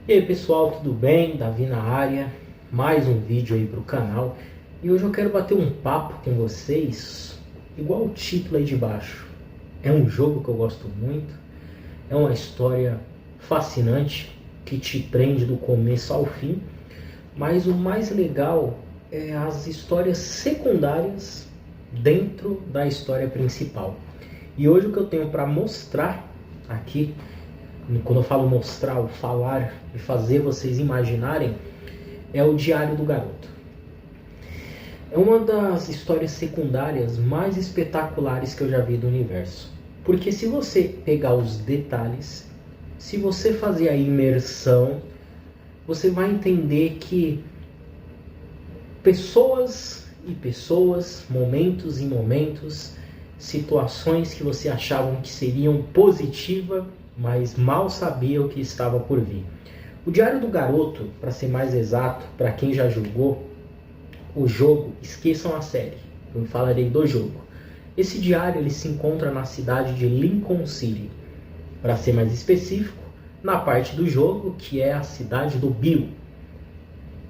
E aí pessoal, tudo bem? Davi na área, mais um vídeo aí pro canal. E hoje eu quero bater um papo com vocês, igual o título aí de baixo. É um jogo que eu gosto muito, é uma história fascinante, que te prende do começo ao fim. Mas o mais legal é as histórias secundárias dentro da história principal. E hoje o que eu tenho para mostrar aqui, quando eu falo mostrar, o falar e fazer vocês imaginarem, é o Diário do Garoto. É uma das histórias secundárias mais espetaculares que eu já vi do universo. Porque se você pegar os detalhes, se você fazer a imersão, você vai entender que pessoas e pessoas, momentos e momentos, situações que você achava que seriam positivas, mas mal sabia o que estava por vir. O Diário do Garoto, para ser mais exato, para quem já jogou o jogo, esqueçam a série, eu falarei do jogo. Esse diário ele se encontra na cidade de Lincoln City, para ser mais específico, na parte do jogo que é a cidade do Bill.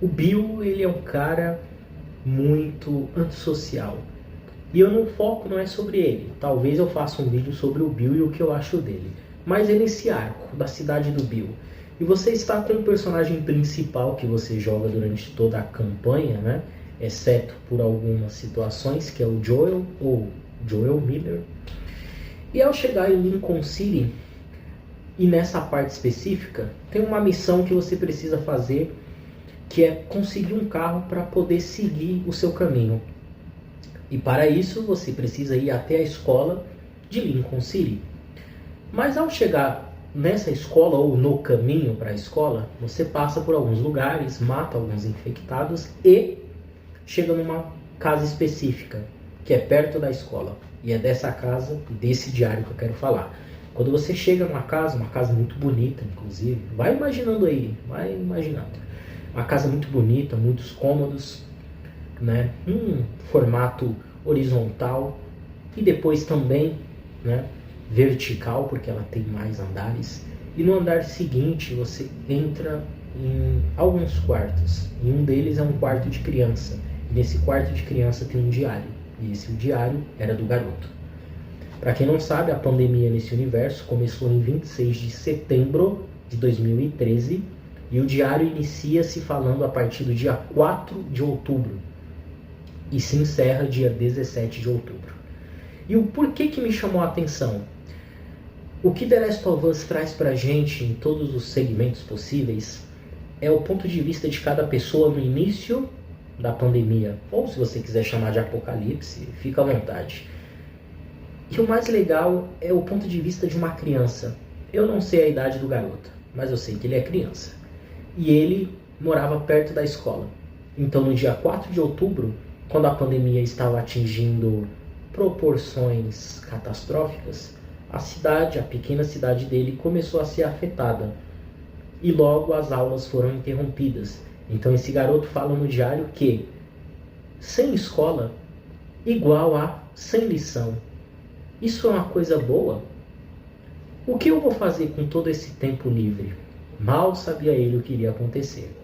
O Bill ele é um cara muito antissocial. E eu não foco, não é sobre ele. Talvez eu faça um vídeo sobre o Bill e o que eu acho dele. Mas é nesse arco da cidade do Bill. E você está com o personagem principal que você joga durante toda a campanha, né? Exceto por algumas situações, que é o Joel, ou Joel Miller. E ao chegar em Lincoln City, e nessa parte específica, tem uma missão que você precisa fazer, que é conseguir um carro para poder seguir o seu caminho. E para isso você precisa ir até a escola de Lincoln City. Mas ao chegar nessa escola ou no caminho para a escola, você passa por alguns lugares, mata alguns infectados e chega numa casa específica, que é perto da escola. E é dessa casa, desse diário que eu quero falar. Quando você chega numa casa muito bonita, inclusive, vai imaginando aí, vai imaginando. Uma casa muito bonita, muitos cômodos, né? Um formato horizontal e depois também, né, vertical, porque ela tem mais andares. E no andar seguinte você entra em alguns quartos. E um deles é um quarto de criança. E nesse quarto de criança tem um diário. E esse diário era do garoto. Para quem não sabe, a pandemia nesse universo começou em 26 de setembro de 2013 e o diário inicia-se falando a partir do dia 4 de outubro e se encerra dia 17 de outubro. E o porquê que me chamou a atenção? O que The Last of Us traz pra gente em todos os segmentos possíveis é o ponto de vista de cada pessoa no início da pandemia, ou se você quiser chamar de apocalipse, fica à vontade. E o mais legal é o ponto de vista de uma criança. Eu não sei a idade do garoto, mas eu sei que ele é criança. E ele morava perto da escola. Então no dia 4 de outubro, quando a pandemia estava atingindo proporções catastróficas, a cidade, a pequena cidade dele, começou a ser afetada. E logo as aulas foram interrompidas. Então esse garoto fala no diário que sem escola igual a sem lição. Isso é uma coisa boa? O que eu vou fazer com todo esse tempo livre? Mal sabia ele o que iria acontecer.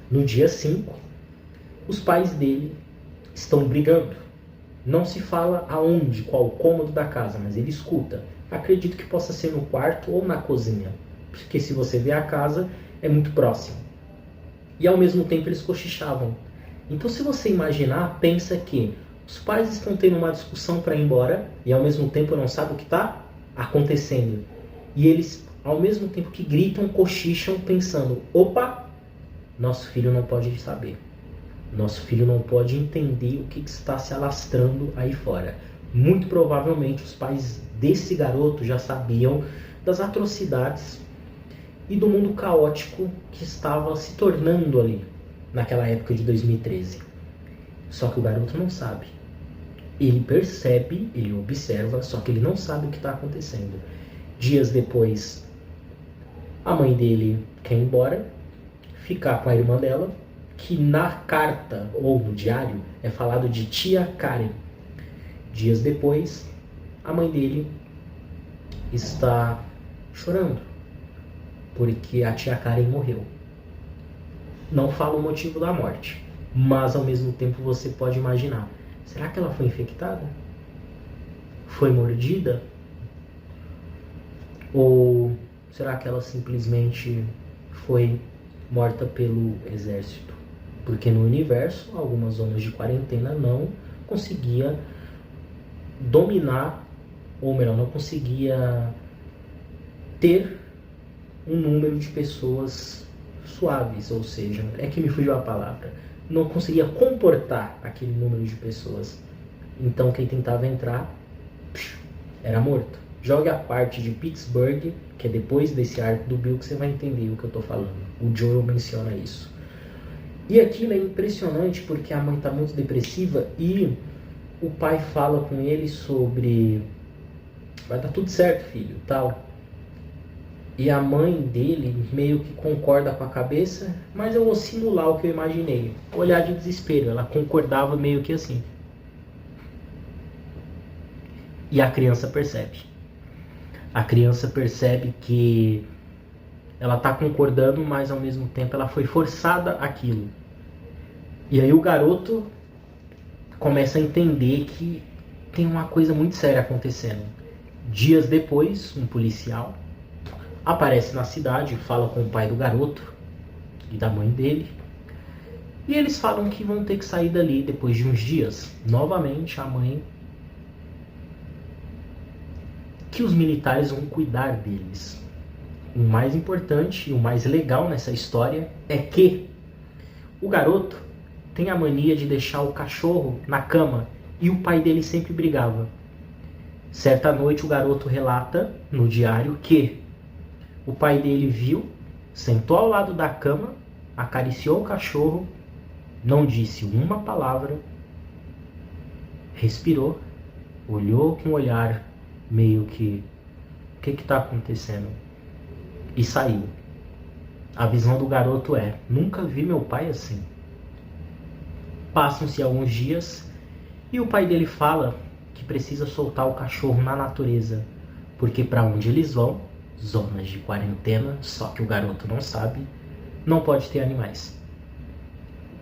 No dia 5, os pais dele estão brigando. Não se fala aonde, qual o cômodo da casa, mas ele escuta. Acredito que possa ser no quarto ou na cozinha, porque se você vê a casa, é muito próximo. E ao mesmo tempo eles cochichavam. Então se você imaginar, pensa que os pais estão tendo uma discussão para ir embora e ao mesmo tempo não sabem o que está acontecendo. E eles, ao mesmo tempo que gritam, cochicham, pensando, opa, nosso filho não pode saber. Nosso filho não pode entender o que está se alastrando aí fora. Muito provavelmente os pais desse garoto já sabiam das atrocidades e do mundo caótico que estava se tornando ali naquela época de 2013. Só que o garoto não sabe. Ele percebe, ele observa, só que ele não sabe o que está acontecendo. Dias depois, a mãe dele quer ir embora, ficar com a irmã dela, que na carta ou no diário é falado de tia Karen. Dias depois, a mãe dele está chorando, porque a tia Karen morreu. Não fala o motivo da morte, mas ao mesmo tempo você pode imaginar, será que ela foi infectada? Foi mordida? Ou será que ela simplesmente foi morta pelo exército? Porque no universo, algumas zonas de quarentena não conseguia dominar, ou melhor, não conseguia ter um número de pessoas suaves, ou seja, é que me fugiu a palavra, não conseguia comportar aquele número de pessoas. Então quem tentava entrar era morto. Jogue a parte de Pittsburgh, que é depois desse arco do Bill, que você vai entender o que eu estou falando. O Joel menciona isso. E aquilo é impressionante porque a mãe está muito depressiva e o pai fala com ele sobre vai dar tudo certo, filho, tal. E a mãe dele meio que concorda com a cabeça, mas eu vou simular o que eu imaginei. Olhar de desespero, ela concordava meio que assim. E a criança percebe. A criança percebe que ela está concordando, mas ao mesmo tempo ela foi forçada àquilo. E aí o garoto começa a entender que tem uma coisa muito séria acontecendo. Dias depois, um policial aparece na cidade, fala com o pai do garoto e da mãe dele. E eles falam que vão ter que sair dali depois de uns dias. Novamente a mãe, que os militares vão cuidar deles. O mais importante e o mais legal nessa história é que o garoto tem a mania de deixar o cachorro na cama e o pai dele sempre brigava. Certa noite o garoto relata no diário que o pai dele viu, sentou ao lado da cama, acariciou o cachorro, não disse uma palavra, respirou, olhou com um olhar meio que o que está acontecendo? E saiu. A visão do garoto é, nunca vi meu pai assim. Passam-se alguns dias e o pai dele fala que precisa soltar o cachorro na natureza, porque para onde eles vão, zonas de quarentena, só que o garoto não sabe, não pode ter animais.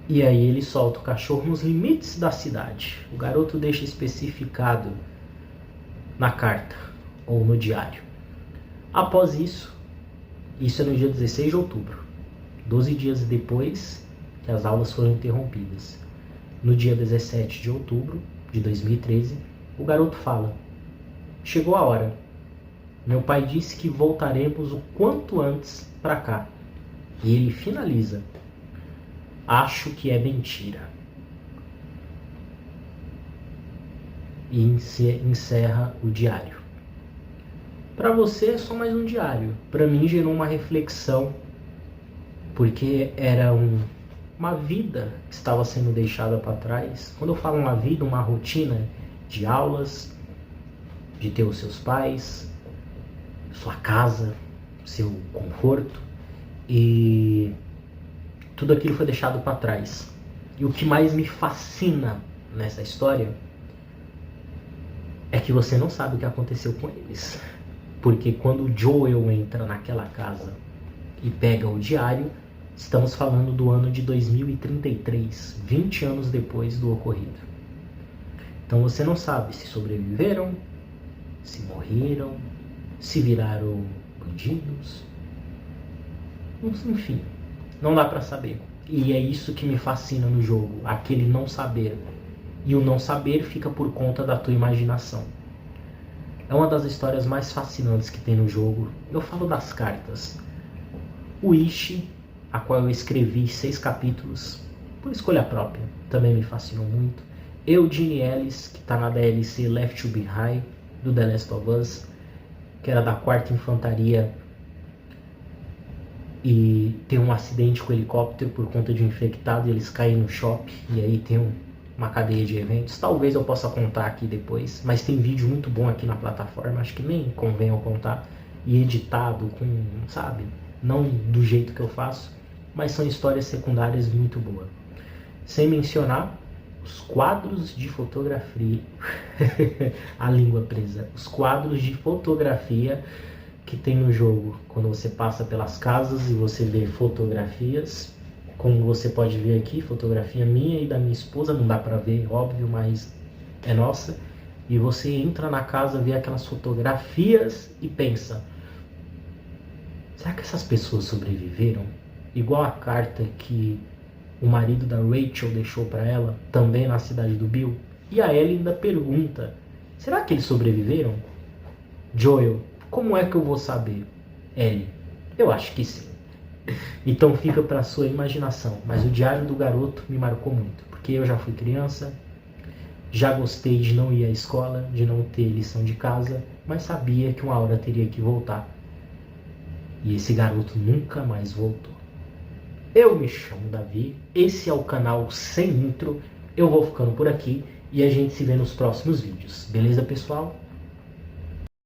E aí ele solta o cachorro nos limites da cidade. O garoto deixa especificado na carta ou no diário. Após isso é no dia 16 de outubro, 12 dias depois que as aulas foram interrompidas. No dia 17 de outubro de 2013, o garoto fala: chegou a hora. Meu pai disse que voltaremos o quanto antes para cá. E ele finaliza: acho que é mentira. E encerra o diário. Para você é só mais um diário. Para mim gerou uma reflexão, porque era uma vida que estava sendo deixada para trás. Quando eu falo uma vida, uma rotina de aulas, de ter os seus pais, sua casa, seu conforto, e tudo aquilo foi deixado para trás. E o que mais me fascina nessa história é que você não sabe o que aconteceu com eles. Porque quando o Joel entra naquela casa e pega o diário, estamos falando do ano de 2033, 20 anos depois do ocorrido. Então você não sabe se sobreviveram, se morreram, se viraram bandidos. Enfim, não dá pra saber. E é isso que me fascina no jogo, aquele não saber. E o não saber fica por conta da tua imaginação. É uma das histórias mais fascinantes que tem no jogo. Eu falo das cartas. O Ishi, a qual eu escrevi 6 capítulos, por escolha própria, também me fascinou muito. Eugene Ellis, que está na DLC Left to Behind, do The Last of Us, que era da 4ª Infantaria, e tem um acidente com o helicóptero por conta de um infectado, e eles caem no shopping, e aí tem uma cadeia de eventos. Talvez eu possa contar aqui depois, mas tem vídeo muito bom aqui na plataforma, acho que nem convém eu contar, e editado com, sabe, não do jeito que eu faço, mas são histórias secundárias muito boas. Sem mencionar os quadros de fotografia, a língua presa, os quadros de fotografia que tem no jogo. Quando você passa pelas casas e você vê fotografias, Como você pode ver aqui, fotografia minha e da minha esposa, não dá para ver, óbvio, mas é nossa. E você entra na casa, vê aquelas fotografias e pensa: será que essas pessoas sobreviveram? Igual a carta que o marido da Rachel deixou para ela, também na cidade do Bill. E a Ellie ainda pergunta: será que eles sobreviveram? Joel: como é que eu vou saber? Ellie: eu acho que sim. Então fica para sua imaginação. Mas o Diário do Garoto me marcou muito, porque eu já fui criança, já gostei de não ir à escola, de não ter lição de casa, mas sabia que uma hora teria que voltar. E esse garoto nunca mais voltou. Eu me chamo Davi, esse é o canal Sem Intro, eu vou ficando por aqui e a gente se vê nos próximos vídeos. Beleza, pessoal?